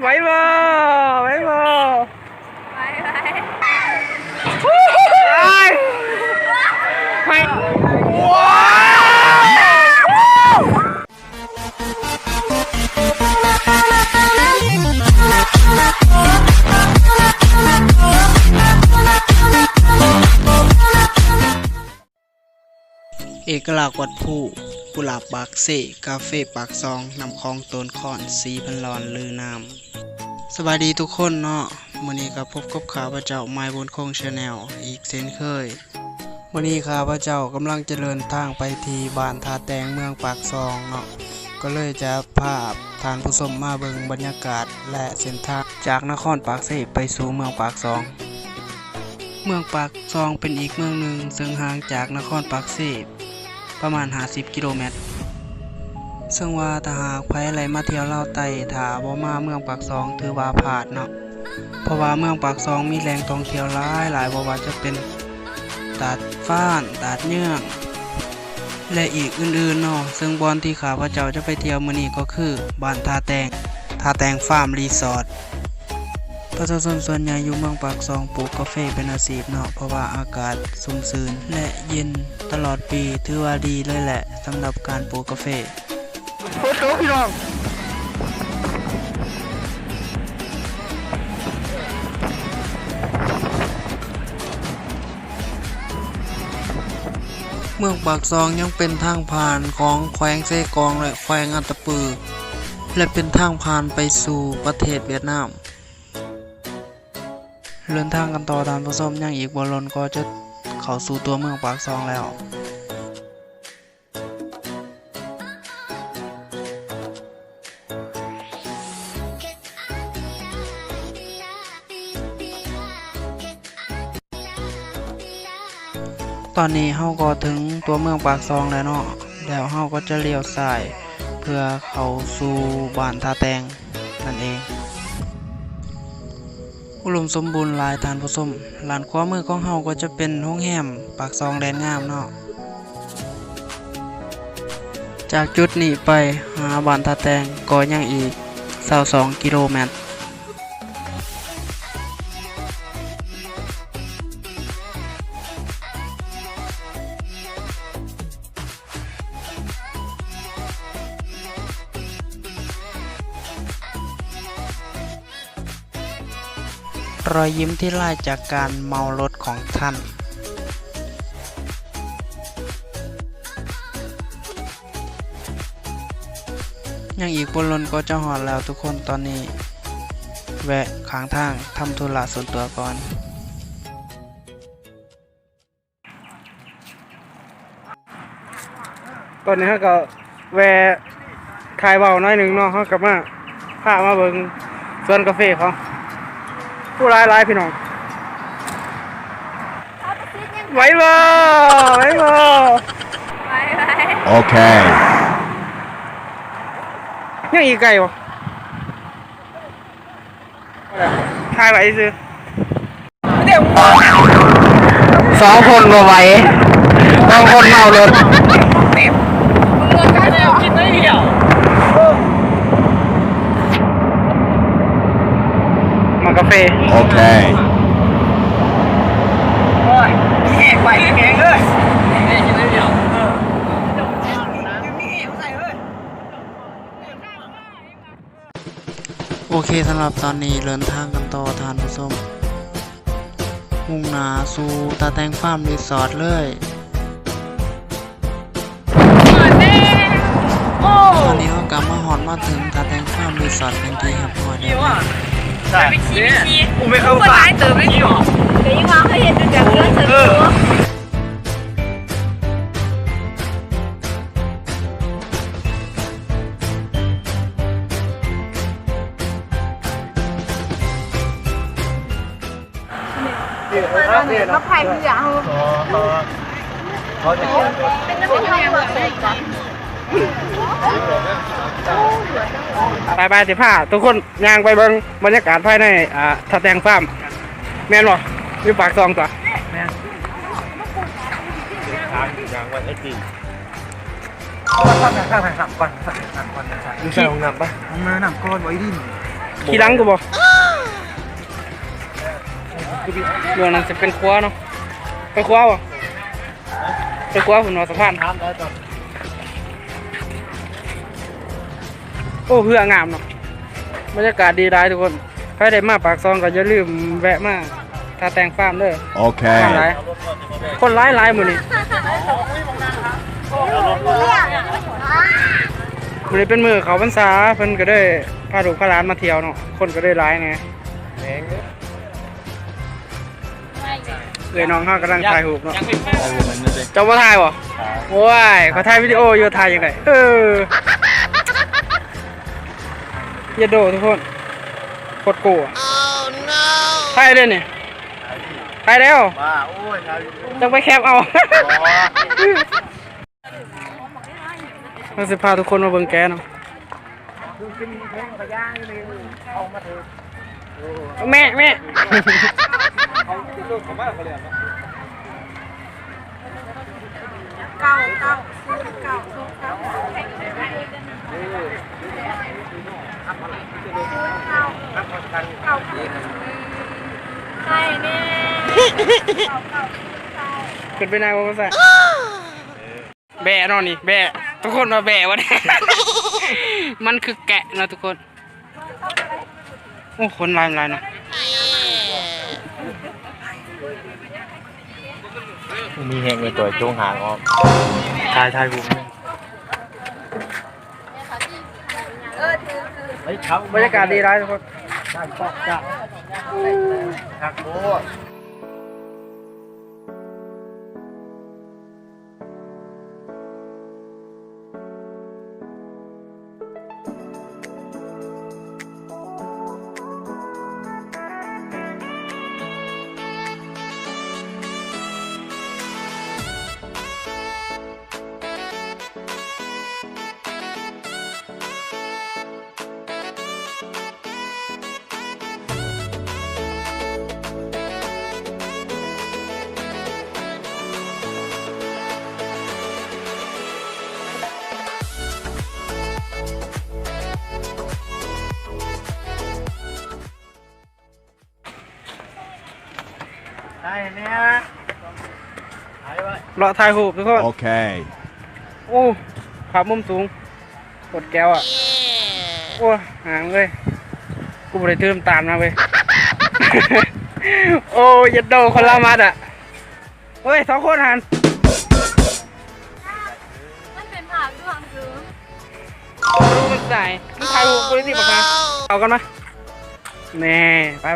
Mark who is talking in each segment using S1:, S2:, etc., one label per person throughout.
S1: ไหวบ่ไหวบ่
S2: ไป
S1: ว้เอกลักษณ์วัดผู้กุหลาบปากเสกาเฟ่ปากซองนำคลองโตนคอนสีพันลอนลือนามสวัสดีทุกคนเนาะมื้อนี้ก็พบกับข้าพเจ้าไมบุญคงชาแนลอีกเช่นเคยวันนี้ข้าพเจ้ากำลังจะเดินทางไปที่บ้านทาแตงเมืองปากซองเนาะก็เลยจะพาท่านผู้ชมมาเบิ่งบรรยากาศและเส้นทางจากนครปากเสไปสู่เมืองปากซองเมืองปากซองเป็นอีกเมืองหนึ่งซึ่งห่างจากนครปากเสประมาณ50กิโลเมตรซึ่งว่าถ้าหากไผไหลมาเที่ยวลาวใต้ถ้าบ่มาเมืองปากซองถือว่าพลาดเนาะเพราะว่าเมืองปากซองมีแหล่งท่องเที่ยวหลายบ่ว่าจะเป็นตาดฟ้านตาดเนื่องและอีกอื่นๆเนาะซึ่งบอนที่ข้าพเจ้าจะไปเที่ยวมื้อนี้ก็คือบ้านทาแตงฟาร์มรีสอร์ทประชาชนส่วนใหญ่อยู่เมืองปากซองปลูกกาแฟเป็นอาชีพเนาะเพราะว่าอากาศชุ่มชื้นและเย็นตลอดปีถือว่าดีเลยแหละสำหรับการปลูกกาแฟโคตรพี่น้องเมืองปากซองยังเป็นทางผ่านของแขวงเซกองและแขวงอัตตปือและเป็นทางผ่านไปสู่ประเทศเวียดนามเดินทางกันต่อท่านผู้ชมยังอีกบ่ล้นก็จะเข้าสู่ตัวเมืองปากซองแล้วตอนนี้เฮาก็ถึงตัวเมืองปากซองแล้วเนาะแล้วเฮาก็จะเลี้ยวซ้ายเพื่อเข้าสู่บ้านทาแตงนั่นเองอุดมสมบูรณ์หลายท่านผู้ชมลานขวามือของเฮาก็จะเป็นโรงแรมปากซองแดนงามเนาะจากจุดนี้ไปหาบ้านทาแตงก็ยังอีก22กิโลเมตรรอยยิ้มที่ไล่จากการเมารถของท่านยังอีกบนรถก็จะหอดแล้วทุกคนตอนนี้แวะข้างทางทำธุระส่วนตัวก่อนตอนนี้เขาก็แวะขายเบาน้อยหนึ่งเนาะเขากลับมาพามาเบิ่งสวนกาแฟเขาผู้ร้ายพี่น้องไหวบ่ไหวบ่
S2: โอเค
S1: ยังอีกไก่บ่ทายไหวซื้อ2 คนบ่ไหวบางคนเมารถกินได้เดียวมากาแฟ
S2: โอเค
S1: โอ้ยแข็งไหวแข็งเลยกินได้เดียวโอเคสำหรับตอนนี้เดินทางกันต่อท่านผู้ชมมุ่งหน้าสู่ตาแตงฟาร์มรีสอร์ทเลยตอนนี้เรากลับมาหอดมาถึงตาแตงฟาร์มรีสอร์ทเป็นที่เรียบร้อยแล้ว
S2: ไปขี่ผมไม่เข้าป่าเติมไม่กี่หรอเดี๋ยวยังมาเขาเห็นจากเรื่องเสร็จมาไผ่เพื่อเขาเป็นน้ำมันเหมือนกัน
S1: ไปสิผ้าทุกคนย่างไปเบิ่งบรรยากาศภายในทาแตงฟาร์มแม่นบ่อยู่ปากซองตัวแม่นทางย่างวันไอ้จริงข้างก่อนมึงใส่ห้องน้ำปะห้องน้ำก้อนไว้ดิน ขี่หลังกูบ่เรื่องนั้นจะเป็นครัวเนาะไปครัวบ่ไปครัวผมนอนสะพานโอ้เพื่องามเนาะบรรยากาศดีได้ทุกคนใครได้มาปากซองก็อย่าลืมแวะมาถ้าแต่งฟาร์มเด้อโอเคคนหลายมื้อนี้มื้อนี้เป็นมื้อเขาพรรษาเพิ่นก็ได้พาลูกพาหลานมาเที่ยวเนาะคนก็ได้หลายไงเลยน้องเฮากำลังถ่ายรูปเนาะเจ้าบ่ถ่ายบ่โอ้ยเขาถ่ายวิดีโออยู่ถ่ายยังไงอย่าโดดทุกคนโคตรโกะถ่ายเลยนี่ถ่ายแล้วต้องไปแคปเอาเราจะพาทุกคนมาเบิ่งแกเนาะแม่
S2: เก้าใช่เนี่ย
S1: ขึ้นไปนายว่าซะแบะเนาะนี่แบะทุกคนมาแบะวะเนี่ยมันคือแกะนะทุกคนโอ้คนลายเนาะ
S3: มีแหงในตัวจุงหางออกทายผม
S1: บรรยากาศดีร้ายทุกคน
S3: หักโบ
S1: เลาะถ่ายรูปทุกคน
S3: โอเค
S1: โอ้ภาพมุมสูงกดแก้วอ่ะโอ้ห่างเลยกูบ่ได้ตื่นตามนะเว้ยโอ้ยัดโดคนละมัดอ่ะเฮ้ย2 คนหัน
S2: มันเป็นผักด้วยคือ
S1: ดูมันใส่มันถ่ายรูปกูได้สิบอกมาเอากันมาแน่ไป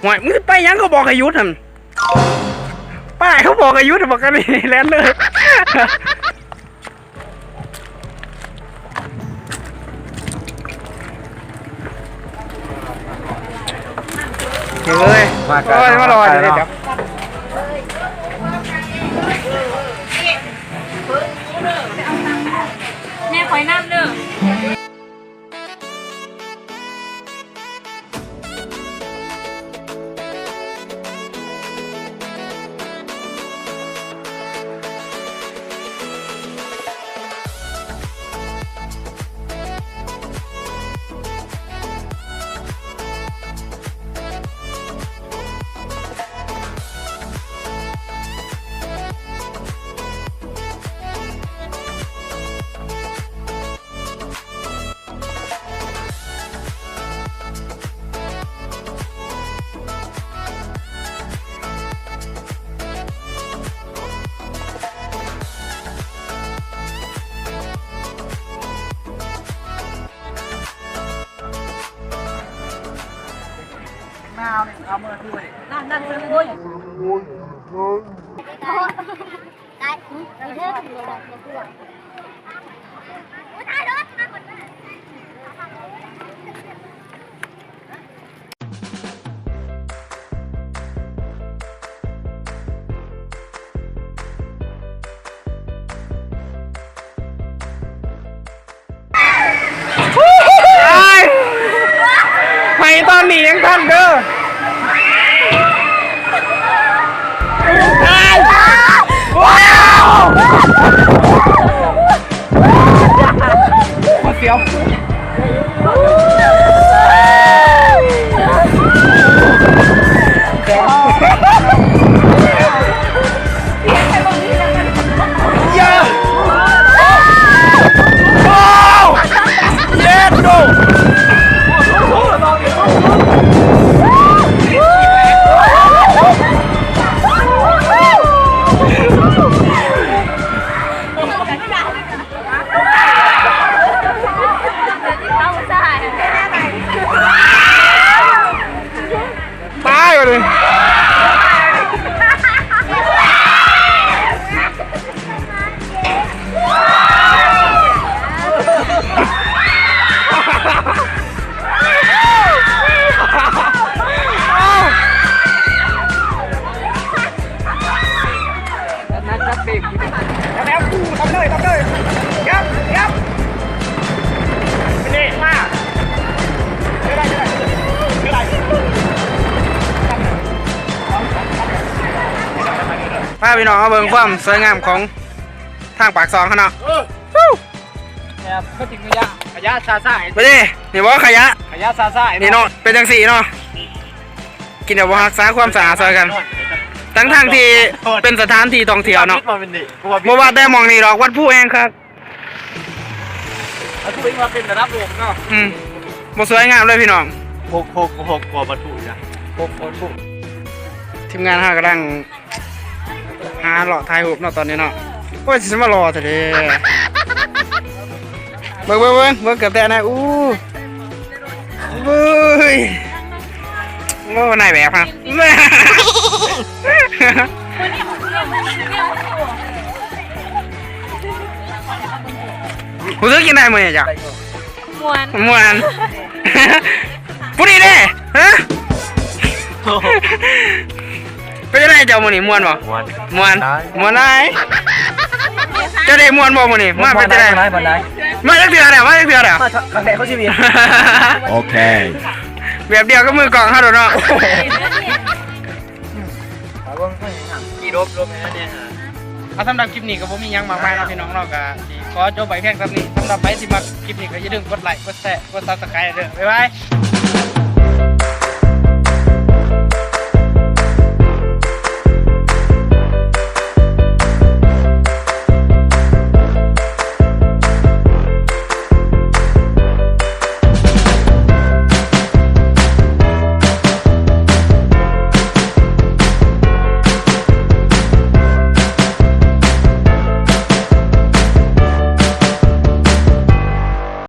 S1: หวยมึงไปยังเขาบอกให้หยุดหั่นป้ายเขาบอกอายุบอกกันนี่แลนเลยเฮ้ยมารอเดี๋ยว
S2: แม่คอยน้ำเด้อนั่นคือโว้ยได้มีเท่าไหร่ตายรถมาหมด
S1: ไปตอนนี้ยังทันเด้อว้าวมาเสียว พี่น้องมาเบิ่งความสวยงามของทางปากซองเขาเนาะ
S3: ครับก็ถึงขยะซาซ่า
S1: ไปดินี่ว่าขยะ
S3: ขยะซาซ่า
S1: นี่เนาะเป็นจังสีเนาะกินเดี๋ยวรักษาความสะอาดซอยกันทั้งที่เป็นสถานที่ท่องเที่ยวเนาะบ่ว่าแต่หมองนี่หรอกวัดผู้เองครับ
S3: เอาถุยมาเป็นระดับโลกเนาะ
S1: บ่สวยงามเลยพี่น้อง
S3: หกกว่าประตูนะหก
S1: ทีมงานหากำลังหาหล่อถ่ายรูปเนาะตอนนี้เนาะโอ้ยสิมารอเถอะเด้เบิ่งเกือบแต่นะอู้เว้ยโอ้นายแบบครับกูซื้อกินได้มั้ยจ๊ะ
S2: มวน
S1: มวนผู้นี้เด้ฮะเป็นยังไงเจ้ามื้อนี้ม่วนบ่ม่วนได้เจ้าได้ม่วนบ่มื้อนี้มาเป็นจังได๋มาจักเทื่อแล้วมาจักเทื่อแล้ว
S3: ครั้งแรกเขาชีวิต
S4: โอเค
S1: แบบเดียวก็มือกล่องเฮาเนาะ
S3: กี่รบเนี่ยฮะ
S1: สำหรับคลิปนี้ก็บ่มีหยังมากมายเนาะพี่น้องเนาะก็สิขอจบไปเพียงเท่านี้สำหรับใครที่มักคลิปนี้ก็อย่าลืมกดไลค์กดแชร์กด Subscribe เด้อบ๊ายบาย